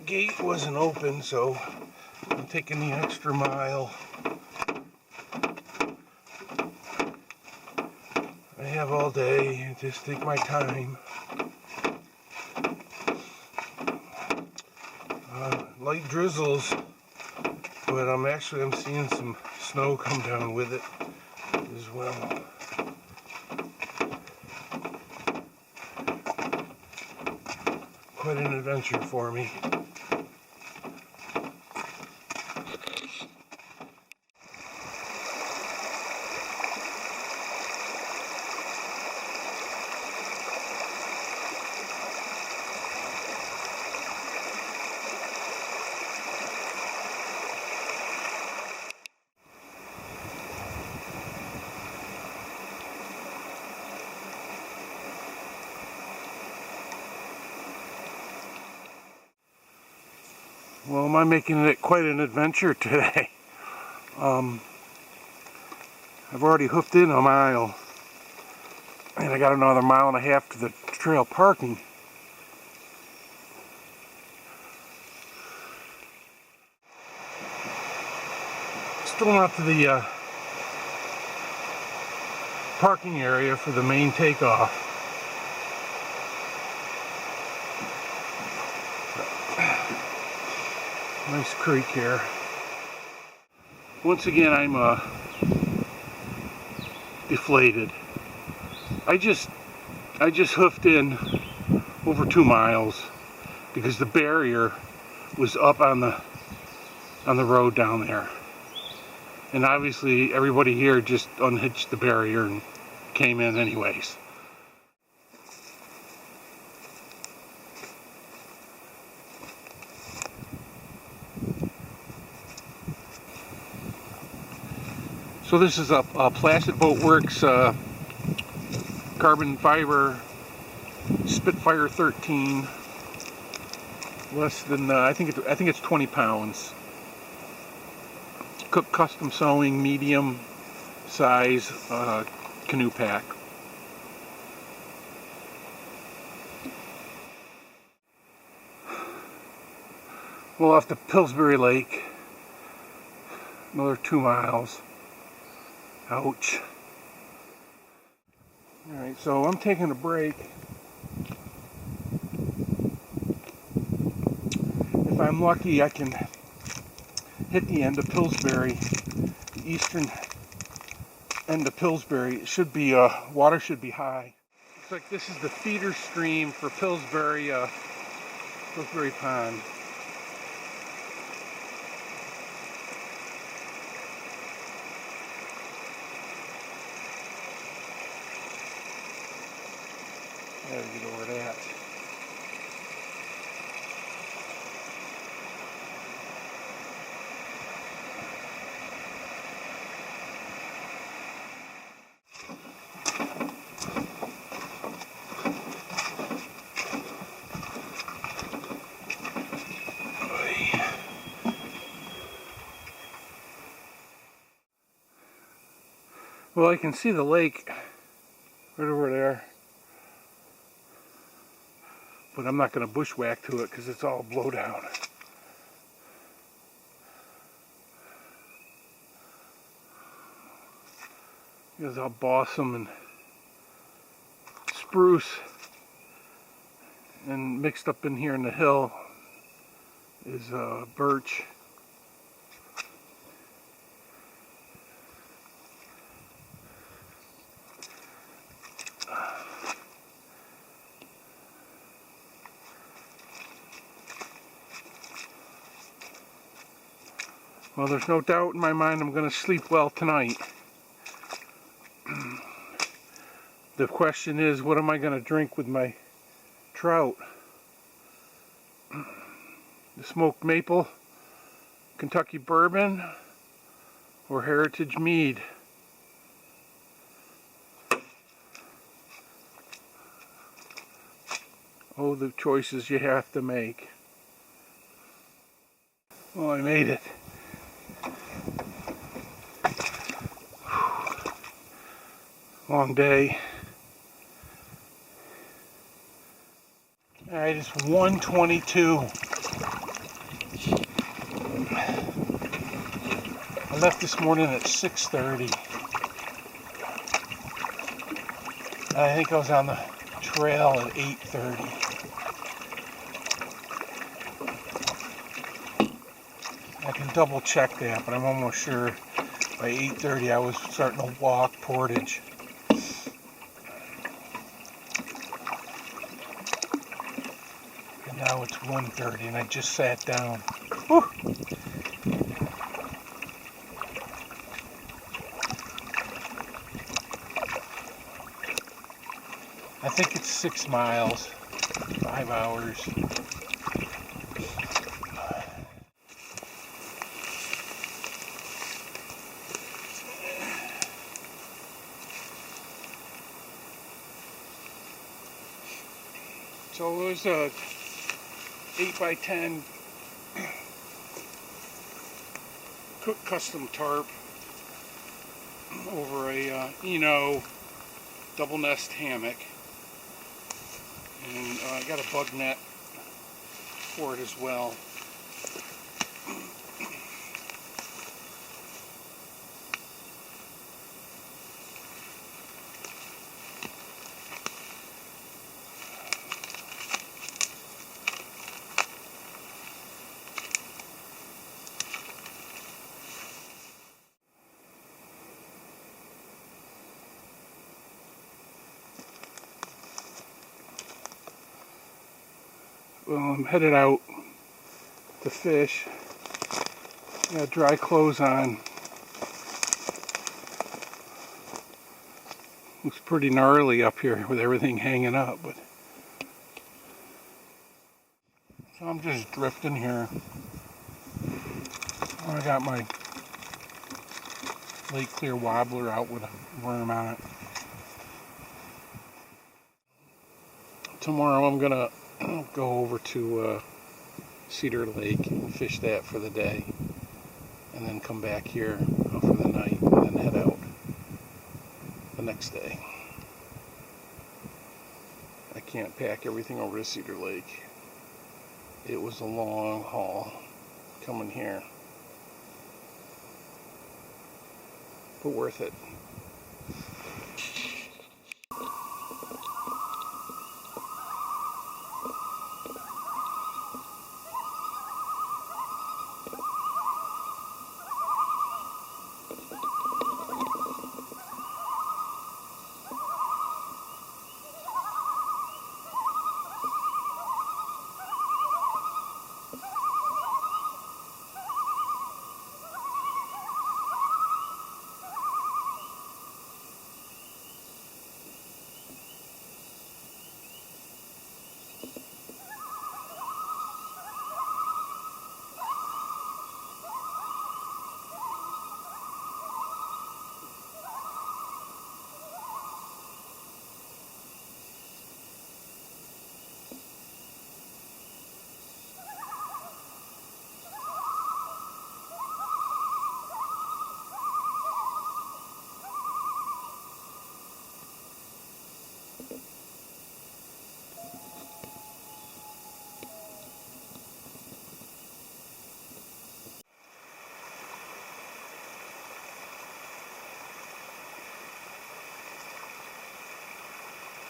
gate wasn't open, so I'm taking the extra mile. I have all day, just take my time. Light drizzles, but I'm seeing some snow come down with it as well. Quite an adventure for me. Well, am I making it quite an adventure today? I've already hoofed in a mile, and I got another mile and a half to the trail parking. Still not to the parking area for the main takeoff. Nice creek here. Once again, I'm deflated. I just hoofed in over 2 miles because the barrier was up on the road down there, and obviously everybody here just unhitched the barrier and came in anyways. So this is a Placid Boat Works carbon fiber Spitfire 13. Less than I think it's 20 pounds. Cook custom sewing, medium size canoe pack. Well, off to Pillsbury Lake. Another 2 miles. Ouch. Alright, so I'm taking a break. If I'm lucky, I can hit the end of Pillsbury, the eastern end of Pillsbury. It should be, water should be high. Looks like this is the feeder stream for Pillsbury Pond. Gotta get over that. Well, I can see the lake right over there. But I'm not going to bushwhack to it because it's all blowdown. Here's all balsam and spruce, and mixed up in here in the hill is birch. Well, there's no doubt in my mind I'm going to sleep well tonight. The question is, what am I going to drink with my trout? The smoked maple, Kentucky bourbon, or heritage mead? Oh, the choices you have to make. Well, I made it. Long day. Alright, it's 1:22 I left this morning at 6:30. I think I was on the trail at 8:30. I can double check that, but I'm almost sure by 8:30 I was starting to walk portage. And now it's 1:30 and I just sat down. Whew. I think it's 6 miles, 5 hours. So it was a 8x10 custom tarp over a double nest hammock, and I got a bug net for it as well. Well, I'm headed out to fish. Got dry clothes on. Looks pretty gnarly up here with everything hanging up, but so I'm just drifting here. I got my Lake Clear wobbler out with a worm on it. Tomorrow I'm gonna go over to Cedar Lake and fish that for the day, and then come back here for the night and then head out the next day. I can't pack everything over to Cedar Lake. It was a long haul coming here, but worth it.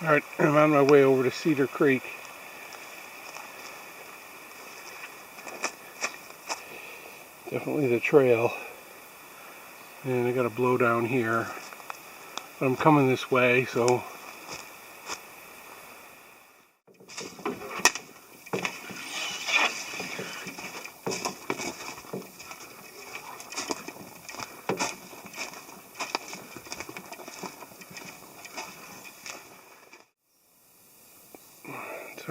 Alright, I'm on my way over to Cedar Creek. Definitely the trail. And I got a blow down here. But I'm coming this way, so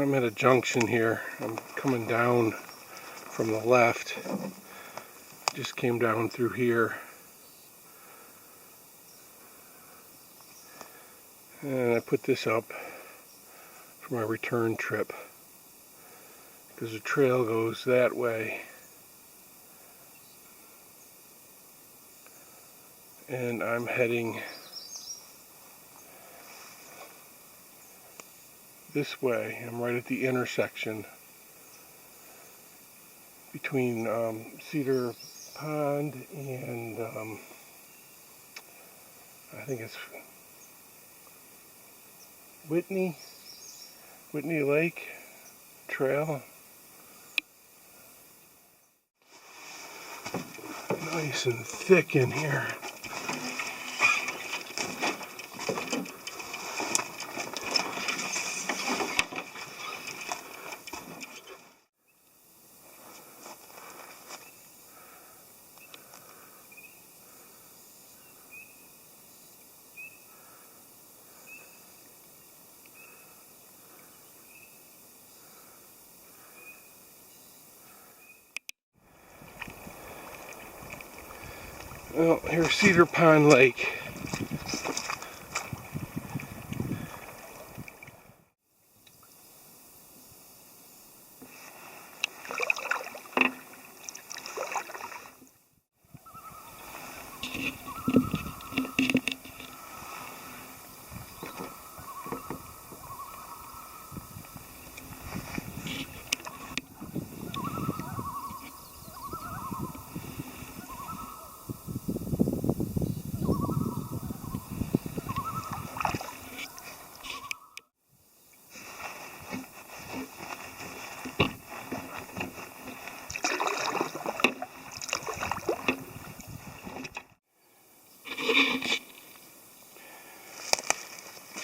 I'm at a junction here. I'm coming down from the left. Just came down through here. And I put this up for my return trip, because the trail goes that way. And I'm heading this way. I'm right at the intersection between Cedar Pond and I think it's Whitney Lake Trail. Nice and thick in here. Well, here's Cedar Pond Lake.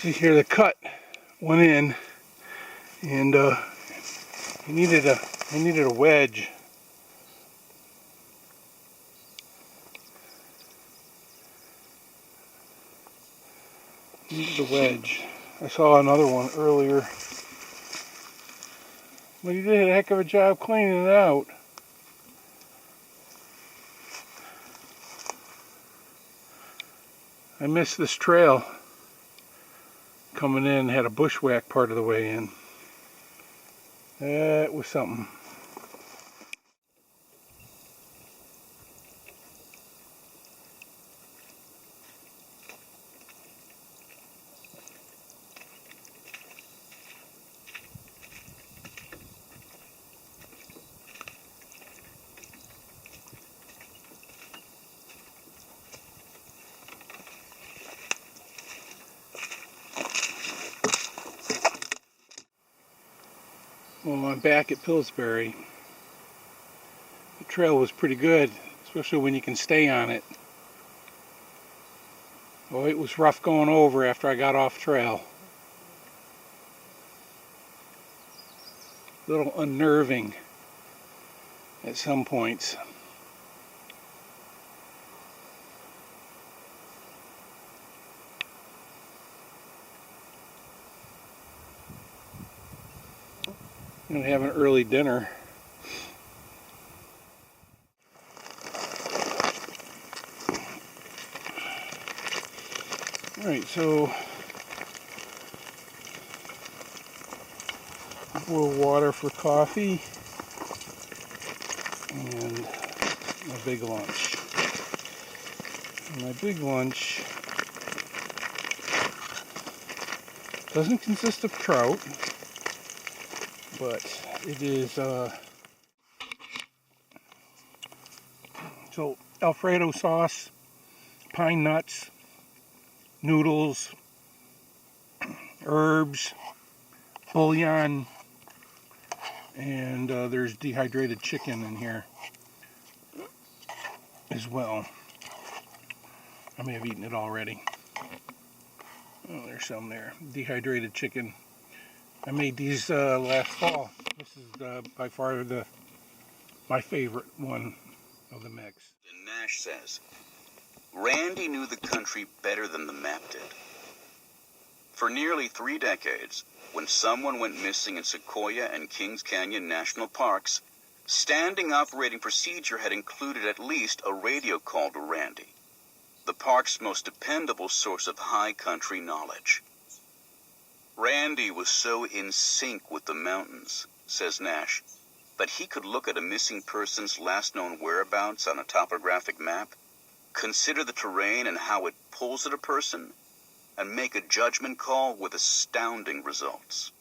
See here, the cut went in, and I needed a wedge. Needed a wedge. I saw another one earlier, but he did a heck of a job cleaning it out. I missed this trail coming in, had a bushwhack part of the way in. That was something. Well, I'm back at Pillsbury. The trail was pretty good, especially when you can stay on it. Well, it was rough going over after I got off trail. A little unnerving at some points. I'm gonna have an early dinner. Alright, so boil water for coffee and my big lunch. And my big lunch doesn't consist of trout, but it is so Alfredo sauce, pine nuts, noodles, herbs, bouillon, and there's dehydrated chicken in here as well. I may have eaten it already. Oh, there's some there. Dehydrated chicken. I made these last fall. This is by far my favorite one of the mix. And Nash says, Randy knew the country better than the map did. For nearly 3 decades, when someone went missing in Sequoia and Kings Canyon National Parks, standing operating procedure had included at least a radio call to Randy, the park's most dependable source of high country knowledge. Randy was so in sync with the mountains, says Nash, that he could look at a missing person's last known whereabouts on a topographic map, consider the terrain and how it pulls at a person, and make a judgment call with astounding results.